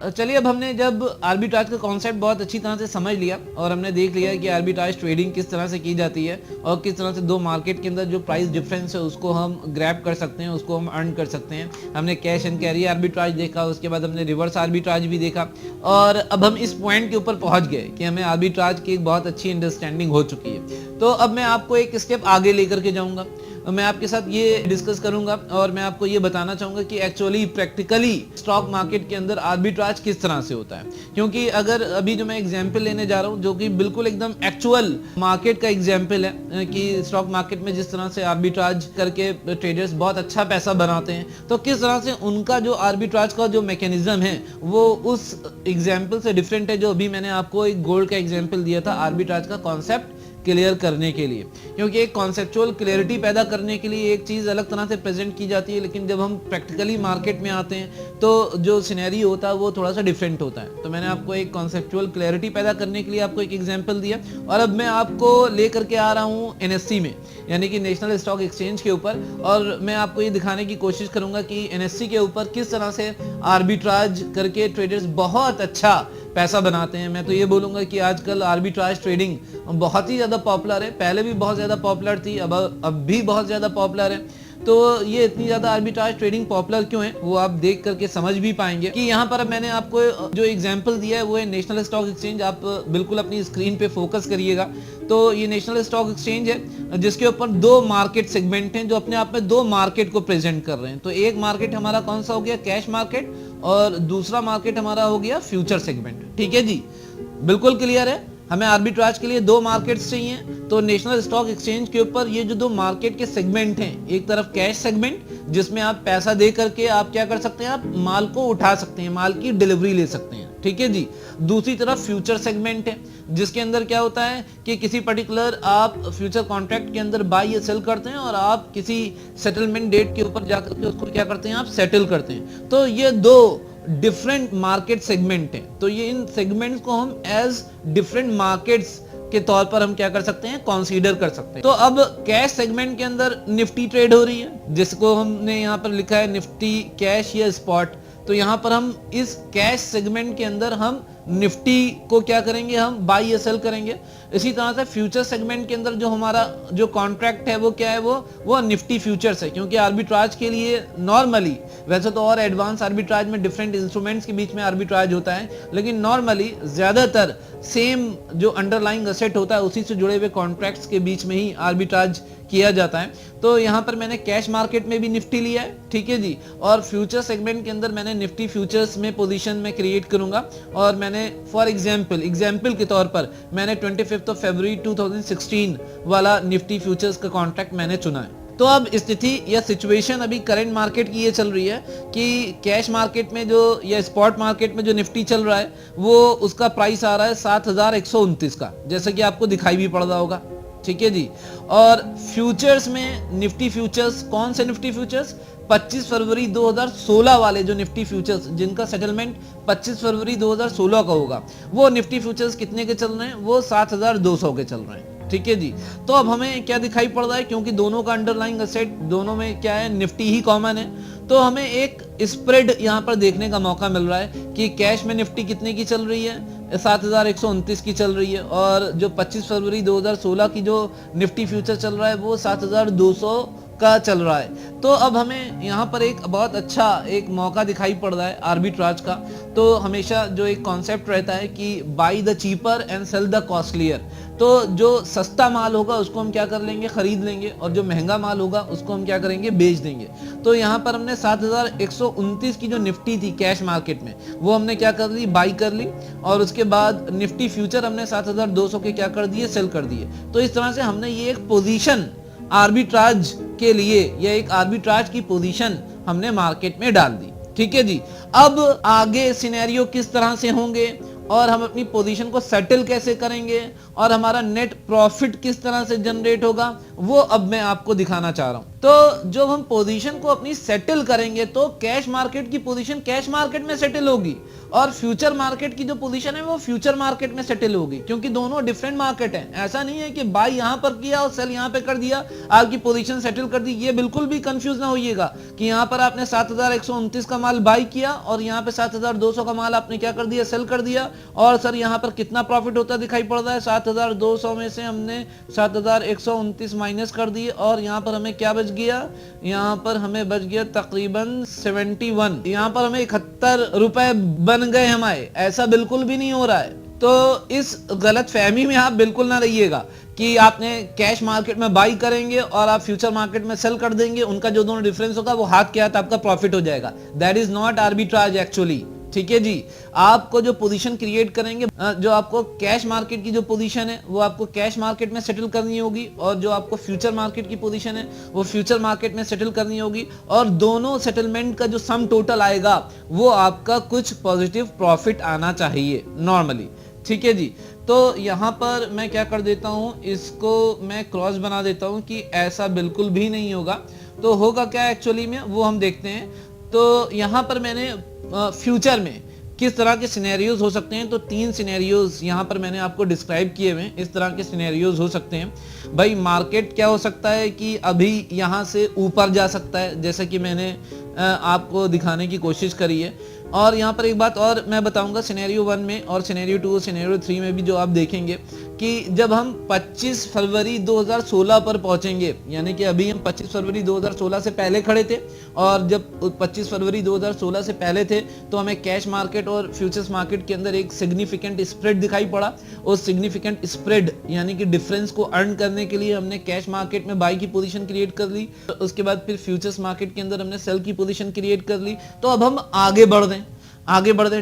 चलिए अब हमने जब आर्बिट्राज का कॉन्सेप्ट बहुत अच्छी तरह से समझ लिया और हमने देख लिया कि आर्बिट्राज ट्रेडिंग किस तरह से की जाती है और किस तरह से दो मार्केट के अंदर जो प्राइस डिफरेंस है उसको हम ग्रैब कर सकते हैं, उसको हम अर्न कर सकते हैं। हमने कैश एंड कैरी आर्बिट्राज देखा, उसके बाद हमने रिवर्स आर्बिट्राज भी देखा और अब हम इस पॉइंट के ऊपर पहुंच गए कि हमें आर्बिट्राज की एक बहुत अच्छी अंडरस्टैंडिंग हो चुकी है। तो अब मैं आपको एक स्टेप आगे लेकर के जाऊंगा, मैं आपके साथ ये डिस्कस करूंगा और मैं आपको ये बताना चाहूंगा कि एक्चुअली प्रैक्टिकली स्टॉक मार्केट के अंदर आर्बिट्राज किस तरह से होता है। क्योंकि अगर अभी जो मैं एग्जांपल लेने जा रहा हूं जो कि बिल्कुल एकदम एक्चुअल मार्केट का एग्जांपल है कि स्टॉक मार्केट में जिस तरह से आर्बिट्राज करके ट्रेडर्स बहुत अच्छा पैसा बनाते हैं, तो किस तरह से उनका जो आर्बिट्राज का जो मैकेनिज्म है वो उस एग्जाम्पल से डिफरेंट है जो अभी मैंने आपको एक गोल्ड का एग्जाम्पल दिया था आर्बिट्राज का कॉन्सेप्ट क्लियर करने के लिए। क्योंकि एक कॉन्सेप्चुअल क्लियरिटी पैदा करने के लिए एक चीज अलग तरह से प्रेजेंट की जाती है, लेकिन जब हम प्रैक्टिकली मार्केट में आते हैं तो जो सिनेरियो होता है वो थोड़ा सा डिफरेंट होता है। तो मैंने आपको एक कॉन्सेप्चुअल क्लियरिटी पैदा करने के लिए आपको एक एग्जांपल दिया और अब मैं आपको लेकर के आ रहा हूँ एनएससी में, यानी कि नेशनल स्टॉक एक्सचेंज के ऊपर, और मैं आपको ये दिखाने की कोशिश करूंगा कि एनएससी के ऊपर किस तरह से आर्बिट्राज करके ट्रेडर्स बहुत अच्छा पैसा बनाते हैं। मैं तो ये बोलूंगा कि आजकल आर्बिट्राज ट्रेडिंग बहुत ही ज्यादा पॉपुलर है, पहले भी बहुत ज्यादा पॉपुलर थी, अब भी बहुत ज्यादा पॉपुलर है। तो ये इतनी ज्यादा आर्बिट्राज ट्रेडिंग पॉपुलर क्यों है वो आप देख करके समझ भी पाएंगे कि यहाँ पर मैंने आपको जो एग्जांपल दिया है वो है नेशनल स्टॉक एक्सचेंज। आप बिल्कुल अपनी स्क्रीन पे फोकस करिएगा। तो ये नेशनल स्टॉक एक्सचेंज है जिसके ऊपर दो मार्केट सेगमेंट हैं जो अपने आप में दो मार्केट को प्रेजेंट कर रहे हैं। तो एक मार्केट हमारा कौन सा हो गया, कैश मार्केट, और दूसरा मार्केट हमारा हो गया फ्यूचर सेगमेंट। ठीक है जी, बिल्कुल क्लियर है। हमें आर्बिट्राज के लिए दो मार्केट्स चाहिए, तो नेशनल स्टॉक एक्सचेंज के ऊपर ये जो दो मार्केट के सेगमेंट हैं, एक तरफ कैश सेगमेंट जिसमें आप पैसा दे करके आप क्या कर सकते हैं, आप माल को उठा सकते हैं, माल की डिलीवरी ले सकते हैं। ठीक है जी। दूसरी तरफ फ्यूचर सेगमेंट है जिसके अंदर क्या होता है कि किसी पर्टिकुलर आप फ्यूचर कॉन्ट्रैक्ट के अंदर बाय या सेल करते हैं और आप किसी सेटलमेंट डेट के ऊपर जाकर के उसको क्या करते हैं, आप सेटल करते हैं। तो ये दो डिफरेंट मार्केट सेगमेंट हैं। तो ये इन सेगमेंट्स को हम एज डिफरेंट मार्केट्स के तौर पर हम क्या कर सकते हैं, कंसीडर कर सकते हैं। तो अब कैश सेगमेंट के अंदर निफ्टी ट्रेड हो रही है जिसको हमने यहाँ पर लिखा है निफ्टी कैश या स्पॉट। तो यहाँ पर हम इस कैश सेगमेंट के अंदर हम निफ्टी को क्या करेंगे, हम बाई या सेल करेंगे। इसी तरह से फ्यूचर सेगमेंट के अंदर जो हमारा जो कॉन्ट्रैक्ट है वो क्या है, वो निफ्टी फ्यूचर्स है। क्योंकि आर्बिट्राज के लिए नॉर्मली, वैसे तो और एडवांस आर्बिट्राज में डिफरेंट इंस्ट्रूमेंट्स के बीच में आर्बिट्राज होता है, लेकिन नॉर्मली ज्यादातर सेम जो अंडरलाइंग एसेट होता है उसी से जुड़े हुए कॉन्ट्रैक्ट्स के बीच में ही आर्बिट्राज किया जाता है। तो यहाँ पर मैंने कैश मार्केट में भी निफ्टी लिया है, ठीक है जी, और फ्यूचर सेगमेंट के अंदर मैंने निफ्टी फ्यूचर्स में पोजीशन में क्रिएट करूंगा। और मैंने फॉर एग्जांपल के तौर पर मैंने 25 फरवरी 2016 वाला निफ्टी फ्यूचर्स का कॉन्ट्रैक्ट मैंने चुना है। तो अब स्थिति या सिचुएशन अभी करंट मार्केट की ये चल रही है कि कैश मार्केट में जो या स्पॉट मार्केट में जो निफ्टी चल रहा है वो उसका प्राइस आ रहा है 7129 का, जैसे कि आपको दिखाई भी पड़ रहा होगा। ठीक है जी। और फ्यूचर्स में निफ्टी फ्यूचर्स, कौन से निफ्टी फ्यूचर्स, 25 फरवरी 2016 वाले जो निफ्टी फ्यूचर्स जिनका सेटलमेंट 25 फरवरी 2016 का होगा, वो निफ्टी फ्यूचर्स कितने के चल रहे हैं, वो 7200 के चल रहे हैं। ठीक है जी। तो अब हमें क्या दिखाई पड़ रहा है, क्योंकि दोनों का अंडरलाइंग एसेट दोनों में क्या है, निफ्टी ही कॉमन है, तो हमें एक स्प्रेड यहाँ पर देखने का मौका मिल रहा है कि कैश में निफ्टी कितने की चल रही है, 7129 की चल रही है, और जो 25 फरवरी 2016 की जो निफ्टी फ्यूचर चल रहा है वो 7200 का चल रहा है। तो अब हमें यहाँ पर एक बहुत अच्छा एक मौका दिखाई पड़ रहा है आर्बिट्राज का। तो हमेशा जो एक कॉन्सेप्ट रहता है कि buy the cheaper and sell the costlier. तो जो सस्ता माल होगा उसको हम क्या कर लेंगे, खरीद लेंगे, और जो महंगा माल होगा उसको हम क्या करेंगे, बेच देंगे। तो यहाँ पर हमने 7129 की जो निफ्टी थी कैश मार्केट में वो हमने क्या कर ली, बाई कर ली, और उसके बाद निफ्टी फ्यूचर हमने 7200 के क्या कर दिए, सेल कर दिए। तो इस तरह से हमने ये एक पोजीशन आर्बिट्राज के लिए या एक आर्बिट्राज की पोजीशन हमने मार्केट में डाल दी। ठीक है जी। अब आगे सिनेरियो किस तरह से होंगे और हम अपनी पोजीशन को सेटल कैसे करेंगे और हमारा नेट प्रॉफिट किस तरह से जनरेट होगा, वो अब मैं आपको दिखाना चाह रहा हूं। तो जब हम पोजीशन को अपनी सेटल करेंगे तो कैश मार्केट की पोजीशन कैश मार्केट में सेटल होगी और फ्यूचर मार्केट की जो पोजीशन है वो फ्यूचर मार्केट में सेटल होगी, क्योंकि दोनों डिफरेंट मार्केट हैं। ऐसा नहीं है कि बाई यहां पर किया और सेल यहां पे कर दिया, आपकी पोजीशन सेटल कर दी। ये बिल्कुल भी कंफ्यूज ना होइएगा कि यहां पर आपने 7129 का माल बाई किया और यहां पे 7200 का माल आपने क्या कर दिया, सेल कर दिया, और सर यहां पर कितना प्रॉफिट होता दिखाई पड़ रहा है, 7200 में से हमने 7129 माइनस कर दिए और यहां पर हमें क्या बच गया, यहां पर हमें बच गया तकरीबन 71, यहां पर हमें 71 रुपए बन गए हमारे। ऐसा बिल्कुल भी नहीं हो रहा है। तो इस गलत फहमी में आप बिल्कुल ना रहिएगा कि आपने कैश मार्केट में बाई करेंगे और आप फ्यूचर मार्केट में सेल कर देंगे, उनका जो दोनों डिफरेंस होगा वो हाथ के हाथ आपका प्रॉफिट हो जाएगा। That is not arbitrage actually. ठीक है जी, आपको जो पोजीशन क्रिएट करेंगे, जो आपको कैश मार्केट की जो पोजीशन है वो आपको कैश मार्केट में सेटल करनी होगी और जो आपको फ्यूचर मार्केट की पोजीशन है वो फ्यूचर मार्केट में सेटल करनी होगी, और दोनों सेटलमेंट का जो सम टोटल आएगा वो आपका कुछ पॉजिटिव प्रॉफिट आना चाहिए नॉर्मली। ठीक है जी, तो यहां पर मैं क्या कर देता हूं, इसको मैं क्रॉस बना देता हूं कि ऐसा बिल्कुल भी नहीं होगा। तो होगा क्या एक्चुअली में वो हम देखते हैं। तो यहां पर मैंने फ्यूचर में किस तरह के सिनेरियोज हो सकते हैं, तो 3 सिनेरियोज यहां पर मैंने आपको डिस्क्राइब किए हुए हैं। इस तरह के सिनेरियोज हो सकते हैं भाई। मार्केट क्या हो सकता है कि अभी यहां से ऊपर जा सकता है, जैसा कि मैंने आपको दिखाने की कोशिश करी है। और यहाँ पर एक बात और मैं बताऊंगा, सिनेरियो 1 में और सिनेरियो 2 और सिनेरियो 3 में भी जो आप देखेंगे कि जब हम 25 फरवरी 2016 पर पहुंचेंगे, यानी कि अभी हम 25 फरवरी 2016 से पहले खड़े थे, और जब 25 फरवरी 2016 से पहले थे तो हमें कैश मार्केट और फ्यूचर्स मार्केट के अंदर एक सिग्निफिकेंट स्प्रेड दिखाई पड़ा। उस सिग्निफिकेंट स्प्रेड यानी कि डिफरेंस को अर्न करने के लिए हमने कैश मार्केट में बाई की पोजीशन क्रिएट कर ली, उसके बाद फिर फ्यूचर्स मार्केट के अंदर हमने सेल की पोजीशन क्रिएट कर ली। तो अब हम आगे बढ़ रहे हैं,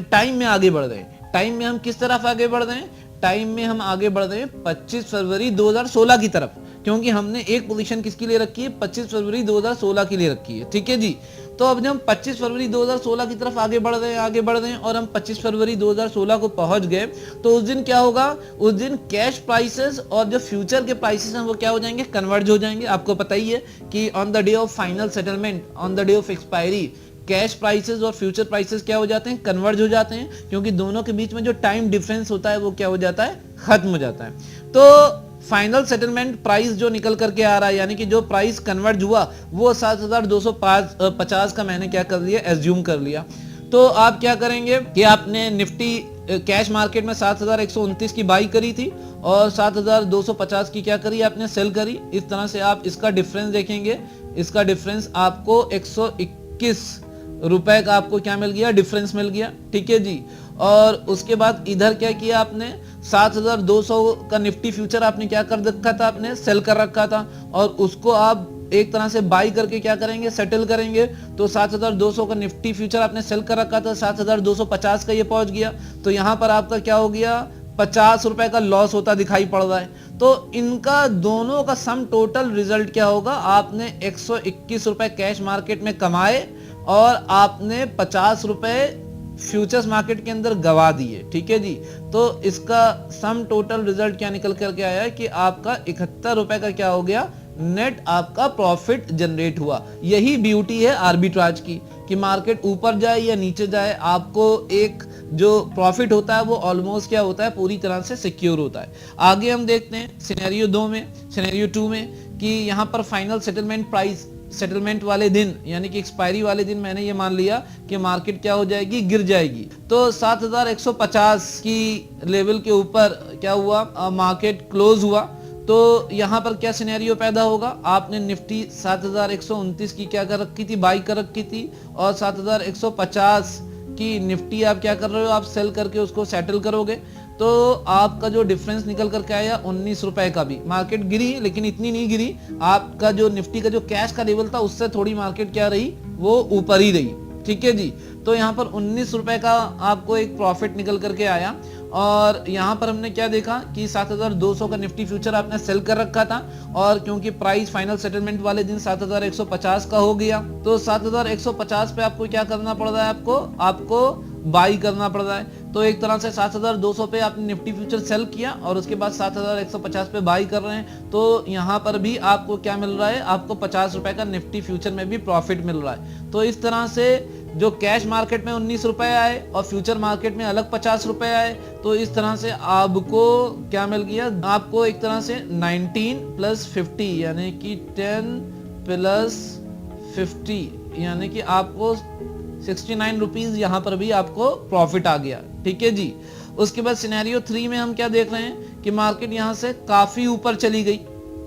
टाइम में आगे बढ़ रहे हैं। टाइम में हम किस तरफ आगे बढ़ रहे हैं, टाइम में हम आगे बढ़ रहे हैं 25 फरवरी 2016 की तरफ, क्योंकि हमने एक पोजीशन किसके लिए रखी है, 25 फरवरी 2016 के लिए रखी है। ठीक है जी, तो अब जब हम 25 फरवरी 2016 की तरफ आगे बढ़ रहे हैं और हम 25 फरवरी 2016 को पहुंच गए, तो उस दिन क्या होगा, उस दिन कैश प्राइसेस और जो फ्यूचर के प्राइसेस हैं वो क्या हो जाएंगे, कन्वर्ज हो जाएंगे। आपको पता ही है कि on the day of final settlement, on the day of expiry, cash prices और फ्यूचर प्राइसेस क्या हो जाते हैं, कन्वर्ज हो जाते हैं, क्योंकि दोनों के बीच में जो टाइम डिफरेंस होता है वो क्या हो जाता है, खत्म हो जाता है। तो फाइनल सेटलमेंट प्राइस जो निकल करके आ रहा है, यानी कि जो प्राइस कन्वर्ज हुआ वो 7250 का मैंने क्या कर लिया, एज्यूम कर लिया। तो आप क्या करेंगे कि आपने निफ्टी कैश मार्केट में 7129 की बाई करी थी और 7250 की क्या करी, आपने सेल करी। इस तरह से आप इसका डिफरेंस देखेंगे, इसका डिफरेंस आपको 121 रुपए का आपको क्या मिल गया, डिफरेंस मिल गया। ठीक है जी, और उसके बाद इधर क्या किया आपने, 7200 का निफ्टी फ्यूचर आपने क्या कर रखा था, आपने सेल कर रखा था, और उसको आप एक तरह से बाई करके क्या करेंगे, सेटल करेंगे। तो 7200 का निफ्टी फ्यूचर आपने सेल कर रखा था, 7250 का ये पहुंच गया। तो यहां पर आपका क्या हो गया, 50 रुपए का लॉस होता दिखाई पड़ रहा है। तो इनका दोनों का सम टोटल रिजल्ट क्या होगा, आपने 121 रुपए कैश मार्केट में कमाए और आपने 50 रुपए फ्यूचर्स मार्केट के अंदर गवा दिए। ठीक है जी, तो इसका सम टोटल रिजल्ट क्या निकल करके आया कि आपका 71 रुपए का क्या हो गया, नेट आपका प्रॉफिट जनरेट हुआ। यही ब्यूटी है आर्बिट्राज की कि मार्केट ऊपर जाए या नीचे जाए, आपको एक जो प्रॉफिट होता है वो ऑलमोस्ट क्या होता है, पूरी तरह से सिक्योर होता है। आगे हम देखते हैं सिनेरियो 2 में, सिनेरियो 2 में कि यहाँ पर फाइनल सेटलमेंट प्राइस, सेटलमेंट वाले दिन यानी कि एक्सपायरी वाले दिन मैंने ये मान लिया कि मार्केट क्या हो जाएगी, गिर जाएगी। तो 7150 की लेवल के ऊपर क्या हुआ, मार्केट क्लोज हुआ। तो यहाँ पर क्या सिनेरियो पैदा होगा, आपने निफ्टी 7129 की क्या कर रखी थी, बाई कर रखी थी, और 7150 की निफ्टी आप क्या कर रहे हो, आप सेल करके उसको सेटल करोगे। तो आपका जो डिफरेंस निकल करके आया 19 रुपए का भी, मार्केट गिरी लेकिन इतनी नहीं गिरी, आपका जो निफ्टी का जो कैश का लेवल था उससे थोड़ी मार्केट क्या रही, वो ऊपर ही रही। ठीक है जी, तो यहाँ पर 19 रुपए का आपको एक प्रॉफिट निकल करके आया। और यहाँ पर हमने क्या देखा कि 7200 का निफ्टी फ्यूचर आपने सेल कर रखा था, और क्योंकि प्राइस फाइनल सेटलमेंट वाले दिन 7150 का हो गया, तो 7150 पे आपको क्या करना पड़ रहा है, आपको बाई करना पड़ रहा है। तो एक तरह से 7200 पे आपने निफ्टी फ्यूचर सेल किया और उसके बाद 7150 पे बाई कर रहे हैं, तो यहाँ पर भी आपको क्या मिल रहा है, आपको 50 रुपए का निफ्टी फ्यूचर में भी प्रॉफिट मिल रहा है। तो इस तरह से जो कैश मार्केट में 19 रुपए आए और फ्यूचर मार्केट में अलग 50 रुपए आए, तो इस तरह से आपको क्या मिल गया, आपको एक तरह से 19 प्लस 50 यानी कि 10 प्लस 50 यानी कि आपको 69 रुपीज यहाँ पर भी आपको प्रॉफिट आ गया। ठीक है जी। उसके बाद सिनेरियो 3 में हम क्या देख रहे हैं कि मार्केट यहाँ से काफी ऊपर चली गई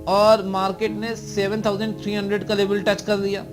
और मार्केट ने 7300 का लेवल टच कर दिया।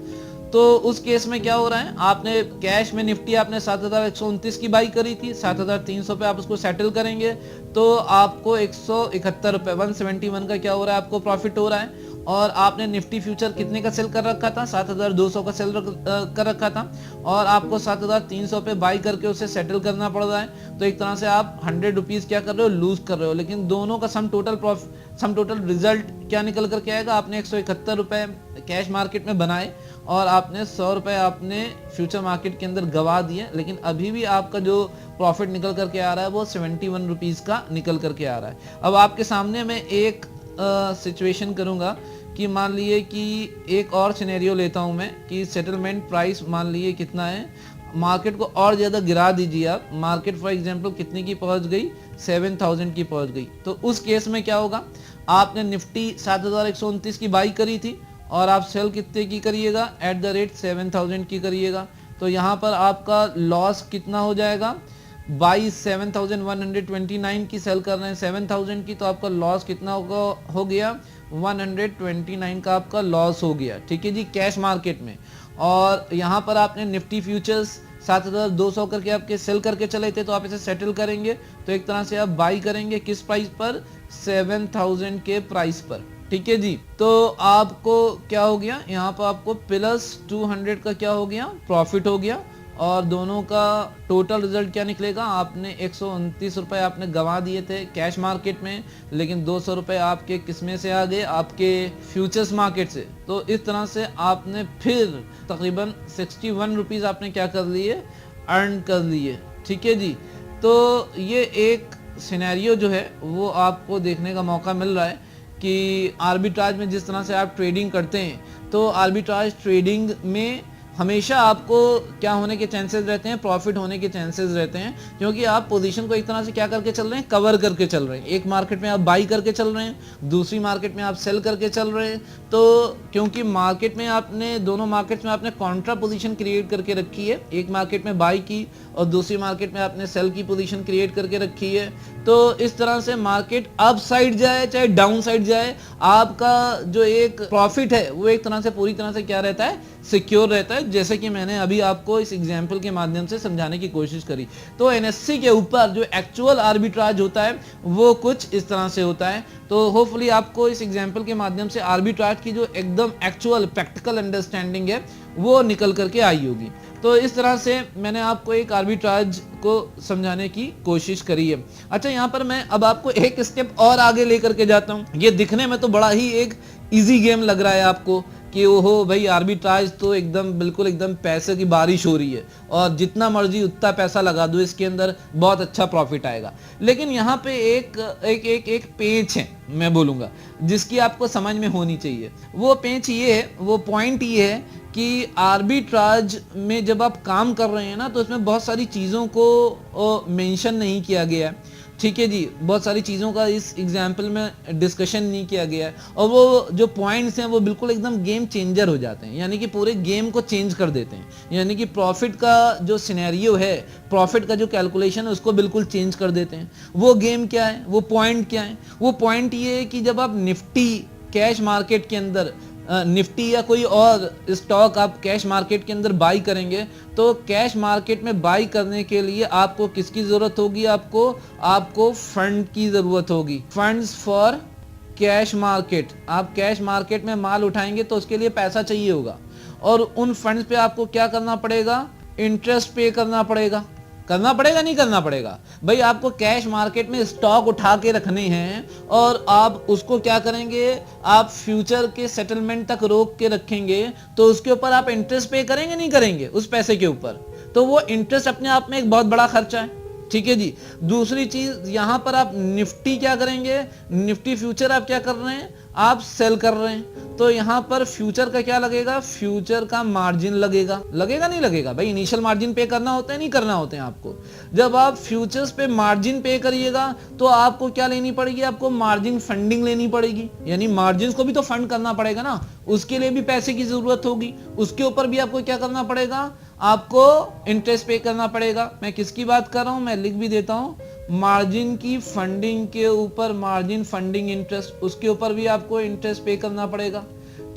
तो उस केस में क्या हो रहा है, आपने कैश में निफ्टी आपने 7129 की बाई करी थी, 7300 पे आप उसको सेटल करेंगे तो आपको 171 रुपए 171 का क्या हो रहा है, आपको प्रॉफिट हो रहा है। और आपने निफ्टी फ्यूचर कितने का सेल कर रखा था, 7200 का सेल कर रखा था और आपको 7300 पे बाई करके उसे सेटल करना पड़ रहा है। तो एक तरह से आप 100 रुपीज क्या कर रहे हो, लूज कर रहे हो। लेकिन दोनों का सम टोटल रिजल्ट क्या निकल करके आएगा, आपने 171 रुपए कैश मार्केट में बनाए और आपने 100 रुपए आपने फ्यूचर मार्केट के अंदर गवा दिए, लेकिन अभी भी आपका जो प्रॉफिट निकल करके आ रहा है वो 71 रुपीज का निकल करके आ रहा है। अब आपके सामने मैं एक सिचुएशन करूंगा कि मान लिए कि एक और सिनेरियो लेता हूं मैं कि सेटलमेंट प्राइस मान लिए कितना है, मार्केट को और ज्यादा गिरा दीजिए आप, मार्केट फॉर एग्जांपल कितने की पहुंच गई, 7000 की पहुंच गई। तो उस केस में क्या होगा, आपने निफ्टी 7129 की बाई करी थी और आप सेल कितने की करिएगा, एट द रेट 7000 की करिएगा। तो यहाँ पर आपका लॉस कितना हो जाएगा, बाई 7129 की सेल कर रहे हैं 7000 की, तो आपका लॉस कितना हो गया, 129 का आपका लॉस हो गया। ठीक है जी, कैश मार्केट में। और यहाँ पर आपने निफ्टी फ्यूचर्स 7200 करके आपके सेल करके चले थे, तो आप इसे सेटल करेंगे तो एक तरह से आप बाई करेंगे किस प्राइस पर, 7000 के प्राइस पर। ठीक है जी। तो आपको क्या हो गया, यहाँ पर आपको प्लस 200 का क्या हो गया, प्रॉफिट हो गया। और दोनों का टोटल रिजल्ट क्या निकलेगा, आपने 129 रुपए आपने गंवा दिए थे कैश मार्केट में, लेकिन 200 रुपए आपके किसमें से आ गए, आपके फ्यूचर्स मार्केट से। तो इस तरह से आपने फिर तकरीबन 61 रुपीज आपने क्या कर लिए, अर्न कर लिए। ठीक है जी। तो ये एक सिनेरियो जो है वो आपको देखने का मौका मिल रहा है कि आर्बिट्राज में जिस तरह से आप ट्रेडिंग करते हैं, तो आर्बिट्राज ट्रेडिंग में हमेशा आपको क्या होने के चांसेस रहते हैं, प्रॉफिट होने के चांसेस रहते हैं, क्योंकि आप पोजीशन को एक तरह से क्या करके चल रहे हैं, कवर करके चल रहे हैं। एक मार्केट में आप बाई करके चल रहे हैं, दूसरी मार्केट में आप सेल करके चल रहे हैं। तो क्योंकि मार्केट में आपने दोनों मार्केट्स में आपने कॉन्ट्रा पोजीशन क्रिएट करके रखी है, एक मार्केट में बाई की और दूसरी मार्केट में आपने सेल की पोजीशन क्रिएट करके रखी है। तो इस तरह से मार्केट अप साइड जाए चाहे डाउन साइड जाए, आपका जो एक प्रॉफिट है वो एक तरह से पूरी तरह से क्या रहता है, सिक्योर रहता है, जैसे कि मैंने अभी आपको इस एग्जांपल के माध्यम से समझाने की कोशिश करी। तो एनएससी के ऊपर जो एक्चुअल आर्बिट्राज होता है वो कुछ इस तरह से होता है। तो होपफुली आपको इस एग्जांपल के माध्यम से आर्बिट्राज की जो एकदम एक्चुअल प्रैक्टिकल अंडरस्टैंडिंग है वो निकल करके आई होगी। तो इस तरह से मैंने आपको एक आर्बिट्राज को समझाने की कोशिश करी है। अच्छा, यहाँ पर मैं अब आपको एक स्टेप और आगे लेकर के जाता हूँ। ये दिखने में तो बड़ा ही एक इजी गेम लग रहा है आपको कि ओहो भाई आर्बिट्राज तो एकदम बिल्कुल एकदम पैसे की बारिश हो रही है और जितना मर्जी उतना पैसा लगा दो इसके अंदर, बहुत अच्छा प्रॉफिट आएगा। लेकिन यहाँ पे एक पेंच है, मैं बोलूँगा, जिसकी आपको समझ में होनी चाहिए। वो पेंच ये है, वो पॉइंट ये है कि आर्बिट्राज में जब आप काम कर रहे हैं ना, तो इसमें बहुत सारी चीज़ों को मेंशन नहीं किया गया है। ठीक है जी, बहुत सारी चीज़ों का इस एग्जाम्पल में डिस्कशन नहीं किया गया है और वो जो पॉइंट्स हैं वो बिल्कुल एकदम गेम चेंजर हो जाते हैं, यानी कि पूरे गेम को चेंज कर देते हैं। यानी कि प्रॉफिट का जो सिनेरियो है, प्रॉफिट का जो कैलकुलेशन है उसको बिल्कुल चेंज कर देते हैं। वो गेम क्या है, वो पॉइंट क्या है, वो पॉइंट ये है कि जब आप निफ्टी कैश मार्केट के अंदर निफ्टी या कोई और स्टॉक आप कैश मार्केट के अंदर बाई करेंगे, तो कैश मार्केट में बाई करने के लिए आपको किसकी जरूरत होगी, आपको फंड की जरूरत होगी, फंड्स फॉर कैश मार्केट। आप कैश मार्केट में माल उठाएंगे तो उसके लिए पैसा चाहिए होगा और उन फंड्स पे आपको क्या करना पड़ेगा, इंटरेस्ट पे करना पड़ेगा नहीं करना पड़ेगा भाई। आपको कैश मार्केट में स्टॉक उठा के रखने हैं और आप उसको क्या करेंगे, आप फ्यूचर के सेटलमेंट तक रोक के रखेंगे, तो उसके ऊपर आप इंटरेस्ट पे करेंगे नहीं करेंगे उस पैसे के ऊपर। तो वो इंटरेस्ट अपने आप में एक बहुत बड़ा खर्चा है। ठीक है जी। दूसरी चीज यहां पर आप निफ्टी क्या करेंगे, निफ्टी फ्यूचर आप क्या कर रहे हैं, आप सेल कर रहे हैं, तो यहां पर फ्यूचर का क्या लगेगा, फ्यूचर का मार्जिन लगेगा, लगेगा नहीं लगेगा भाई, इनिशियल मार्जिन पे करना होता है नहीं करना होते हैं आपको। जब आप फ्यूचर्स पे मार्जिन पे करिएगा तो आपको क्या लेनी पड़ेगी, आपको मार्जिन फंडिंग लेनी पड़ेगी, यानी मार्जिन को भी तो फंड करना पड़ेगा ना, उसके लिए भी पैसे की जरूरत होगी, उसके ऊपर भी आपको क्या करना पड़ेगा, आपको इंटरेस्ट पे करना पड़ेगा। मैं किसकी बात कर रहा हूं, मैं लिख भी देता हूं, मार्जिन की फंडिंग के ऊपर मार्जिन फंडिंग इंटरेस्ट, उसके ऊपर भी आपको इंटरेस्ट पे करना पड़ेगा।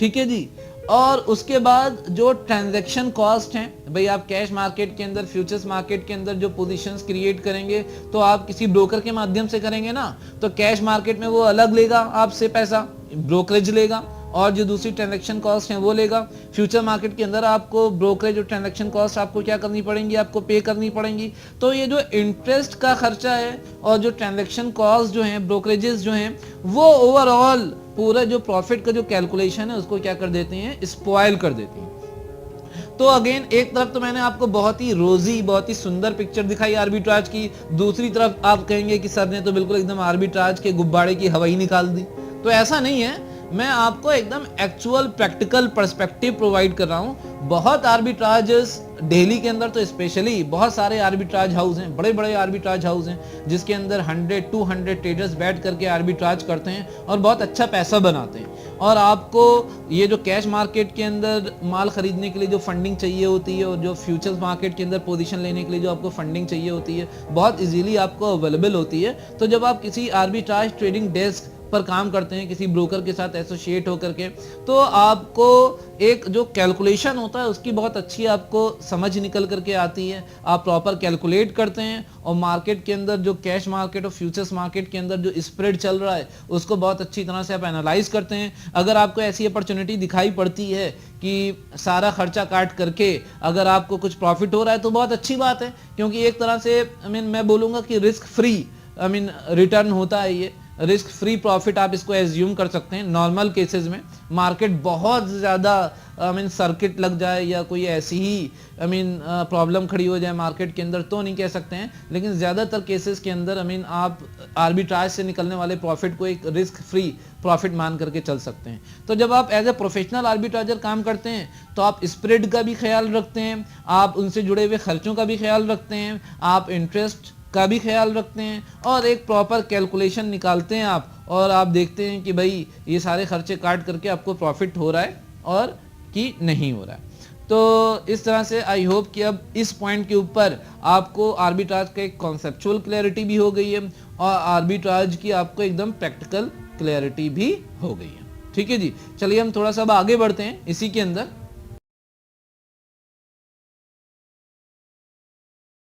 ठीक है जी। और उसके बाद जो ट्रांजैक्शन कॉस्ट है भाई, आप कैश मार्केट के अंदर, फ्यूचर्स मार्केट के अंदर जो पोजीशंस क्रिएट करेंगे तो आप किसी ब्रोकर के माध्यम से करेंगे ना, तो कैश मार्केट में वो अलग लेगा आपसे पैसा, ब्रोकरेज लेगा, और जो दूसरी ट्रांजैक्शन कॉस्ट है वो लेगा। फ्यूचर मार्केट के अंदर आपको ब्रोकरेज और ट्रांजैक्शन कॉस्ट आपको क्या करनी पड़ेंगी, आपको पे करनी पड़ेंगी। तो ये जो इंटरेस्ट का खर्चा है और जो ट्रांजैक्शन कॉस्ट जो है, ब्रोकरेजेस जो हैं, वो ओवरऑल पूरा जो प्रॉफिट का जो कैलकुलेशन है उसको क्या कर देते हैं, स्पॉइल कर देती हैं। तो अगेन एक तरफ तो मैंने आपको बहुत ही रोजी, बहुत ही सुंदर पिक्चर दिखाई आर्बिट्राज की, दूसरी तरफ आप कहेंगे कि सर ने तो बिल्कुल एकदम आर्बिट्राज के गुब्बारे की हवा ही निकाल दी। तो ऐसा नहीं है, मैं आपको एकदम एक्चुअल प्रैक्टिकल पर्सपेक्टिव प्रोवाइड कर रहा हूं। बहुत आर्बिट्राजेस दिल्ली के अंदर तो स्पेशली बहुत सारे आर्बिट्राज हाउस हैं, बड़े बड़े आर्बिट्राज हाउस हैं जिसके अंदर 100-200 ट्रेडर्स बैठ करके आर्बिट्राज करते हैं और बहुत अच्छा पैसा बनाते हैं। और आपको ये जो कैश मार्केट के अंदर माल खरीदने के लिए जो फंडिंग चाहिए होती है और जो फ्यूचर्स मार्केट के अंदर पोजीशन लेने के लिए जो आपको फंडिंग चाहिए होती है, बहुत इजीली आपको अवेलेबल होती है। तो जब आप किसी आर्बिट्राज ट्रेडिंग डेस्क पर काम करते हैं, किसी ब्रोकर के साथ एसोसिएट होकर के, तो आपको एक जो कैलकुलेशन होता है उसकी बहुत अच्छी आपको समझ निकल करके आती है। आप प्रॉपर कैलकुलेट करते हैं और मार्केट के अंदर जो कैश मार्केट और फ्यूचर्स मार्केट के अंदर जो स्प्रेड चल रहा है उसको बहुत अच्छी तरह से आप एनालाइज करते हैं। अगर आपको ऐसी अपॉर्चुनिटी दिखाई पड़ती है कि सारा खर्चा काट करके अगर आपको कुछ प्रॉफिट हो रहा है तो बहुत अच्छी बात है, क्योंकि एक तरह से मैं बोलूँगा कि रिस्क फ्री रिटर्न होता है, ये रिस्क फ्री प्रॉफिट आप इसको एज्यूम कर सकते हैं। नॉर्मल केसेस में मार्केट बहुत ज़्यादा सर्किट लग जाए या कोई ऐसी ही प्रॉब्लम खड़ी हो जाए मार्केट के अंदर तो नहीं कह सकते हैं, लेकिन ज़्यादातर केसेस के अंदर आप आर्बिट्राज से निकलने वाले प्रॉफिट को एक रिस्क फ्री प्रॉफिट मान करके चल सकते हैं। तो जब आप एज ए प्रोफेशनल आर्बिट्राजर काम करते हैं तो आप स्प्रेड का भी ख्याल रखते हैं, आप उनसे जुड़े हुए खर्चों का भी ख्याल रखते हैं, आप इंटरेस्ट का भी ख्याल रखते हैं और एक प्रॉपर कैलकुलेशन निकालते हैं आप, और आप देखते हैं कि भाई ये सारे खर्चे काट करके आपको प्रॉफिट हो रहा है और कि नहीं हो रहा है। तो इस तरह से आई होप कि अब इस पॉइंट के ऊपर आपको आर्बिट्राज का एक कॉन्सेप्चुअल क्लैरिटी भी हो गई है और आर्बिट्राज की आपको एकदम प्रैक्टिकल क्लैरिटी भी हो गई है। ठीक है जी। चलिए हम थोड़ा सा अब आगे बढ़ते हैं इसी के अंदर।